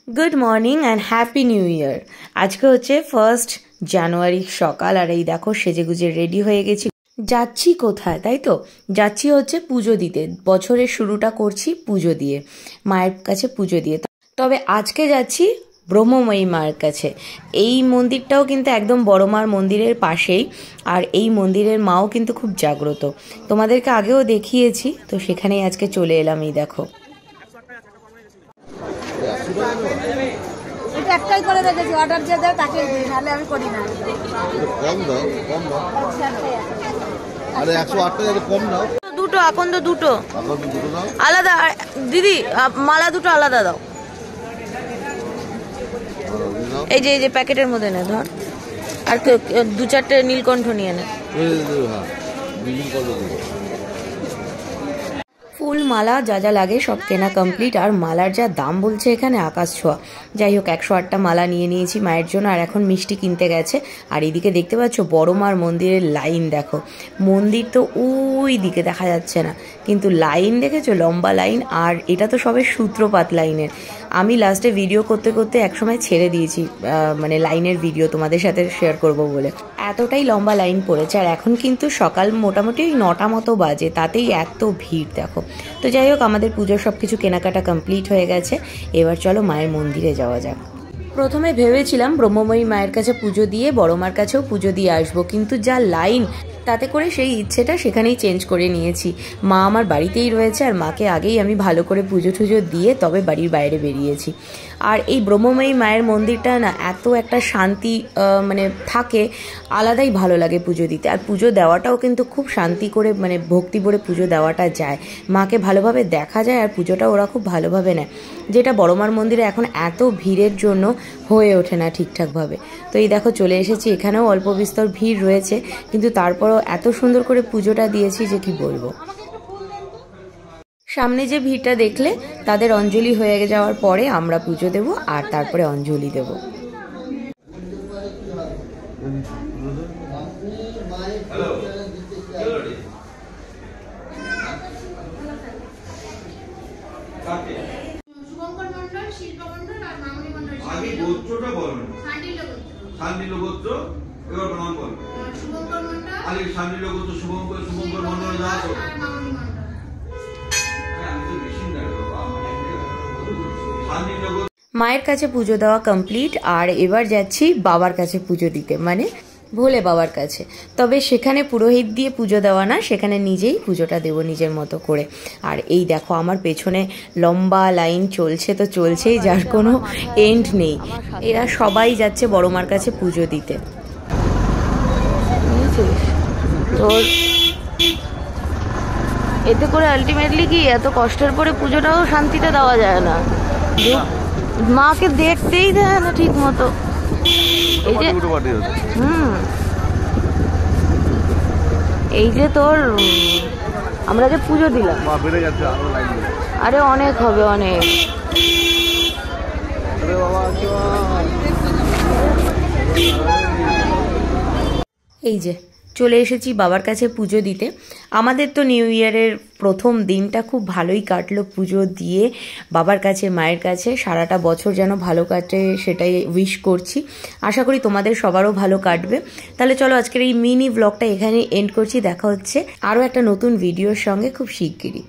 Good morning and happy new year. आज के হচ্ছে 1 জানুয়ারি সকাল আর এই দেখো সেজেগুজে রেডি হয়ে গেছি। যাচ্ছি কোথায় তাই তো? যাচ্ছি হচ্ছে পুজো দিতে। বছরের শুরুটা করছি পুজো দিয়ে, মায়ের কাছে পুজো দিয়ে। তবে আজকে যাচ্ছি ব্রহ্মময়ী মায়ের কাছে। এই মন্দিরটাও কিন্তু একদম বড় মার মন্দিরের পাশেই, আর এই মন্দিরের মাও কিন্তু খুব জাগ্রত। তোমাদেরকে আগেও দেখিয়েছি, তো সেখানেই আজকে চলে এলাম। এই দেখো এটা একটাই করে রেখেছি, অর্ডার দিয়ে দাও তাকে দিই, নাহলে আমি করি না। কম দাও, কম দাও। আরে 108 টাকা কম দাও। দুটো এখন তো দুটো দাও আলাদা। দিদি মালা দুটো আলাদা দাও। এই যে প্যাকেটের মধ্যে নে ধর, আর দু চারটে নীলকণ্ঠ নিয়ে নে। হ্যাঁ, নীলকণ্ঠ দেবো। ফুল মালা যা যা লাগে সব কেনা কমপ্লিট, আর মালার যা দাম বলছে এখানে আকাশ ছোঁয়া। যাই হোক 108টা মালা নিয়ে নিয়েছি মায়ের জন্য, আর এখন মিষ্টি কিনতে গেছে। আর এইদিকে দেখতে পাচ্ছ বড় মার মন্দিরের লাইন দেখো। মন্দির তো ওই দিকে দেখা যাচ্ছে না, কিন্তু লাইন দেখেছো, লম্বা লাইন। আর এটা তো সবে সূত্রপাত লাইনের। আমি লাস্টে ভিডিও করতে করতে একসময় ছেড়ে দিয়েছি, মানে লাইনের ভিডিও তোমাদের সাথে শেয়ার করব বলে। এতটাই লম্বা লাইন পড়েছে। আর এখন কিন্তু সকাল মোটামুটি 9টা মতো বাজে, তাতেই এত ভিড় দেখো। তো যাই হোক আমাদের পুজোর সব কিছু কেনাকাটা কমপ্লিট হয়ে গেছে। এবার চলো মায়ের মন্দিরে যাওয়া যাক। প্রথমে ভেবেছিলাম ব্রহ্মময়ী মায়ের কাছে পুজো দিয়ে বড় মার কাছেও পুজো দিয়ে আসবো, কিন্তু যা লাইন, তাতে করে সেই ইচ্ছেটা সেখানেই চেঞ্জ করে নিয়েছি। মা আমার বাড়িতেই রয়েছে, আর মাকে আগেই আমি ভালো করে পুজো টুজো দিয়ে তবে বাড়ির বাইরে বেরিয়েছি। আর এই ব্রহ্মময়ী মায়ের মন্দিরটা না এত একটা শান্তি মানে থাকে, আলাদাই ভালো লাগে পুজো দিতে। আর পুজো দেওয়াটাও কিন্তু খুব শান্তি করে, মানে ভক্তি ভরে পুজো দেওয়াটা যায়, মাকে ভালোভাবে দেখা যায়, আর পুজোটা ওরা খুব ভালোভাবে নেয়, যেটা বড় মার মন্দিরে এখন এত ভিড়ের জন্য হয়ে ওঠে না ঠিকঠাকভাবে। তো এই দেখো চলে এসেছি, এখানেও অল্প বিস্তর ভিড় রয়েছে, কিন্তু তারপরও এত সুন্দর করে পুজোটা দিয়েছি যে কি বলবো। সামনে যে ভিড়টা দেখলে, তাদের অঞ্জলি হয়ে যাওয়ার পরে আমরা পুজো দেব, আর তারপরে অঞ্জলি দেব। মায়ের কাছে পুজো দেওয়া কমপ্লিট, আর এবার যাচ্ছি বাবার কাছে পুজো দিতে, মানে ভোলে বাবার কাছে। তবে সেখানে পুরোহিত দিয়ে পুজো দেওয়া না, সেখানে নিজেই পুজোটা দেব নিজের মতো করে। আর এই দেখো আমার পেছনে লম্বা লাইন চলছে তো চলছেই, যার কোনো এন্ড নেই। এরা সবাই যাচ্ছে বড় মার কাছে পুজো দিতে। তো এতে করে আলটিমেটলি কি, এত কষ্টের পরে পুজোটাও শান্তিতে দেওয়া যায় না, মাকে দেখতেই দেয় না ঠিক মতো। এই যে তোর আমরা যে পুজো দিলাম, আরে অনেক হবে, অনেক। এই যে চলে এসেছি বাবার কাছে পুজো দিতে। আমাদের তো নিউ ইয়ারের প্রথম দিনটা খুব ভালোই কাটলো পুজো দিয়ে বাবার কাছে, মায়ের কাছে। সারাটা বছর যেন ভালো কাটে সেটাই উইশ করছি। আশা করি তোমাদের সবারও ভালো কাটবে। তাহলে চলো আজকের এই মিনি ব্লগটা এখানে এন্ড করছি। দেখা হচ্ছে আরও একটা নতুন ভিডিওর সঙ্গে খুব শিগগিরই।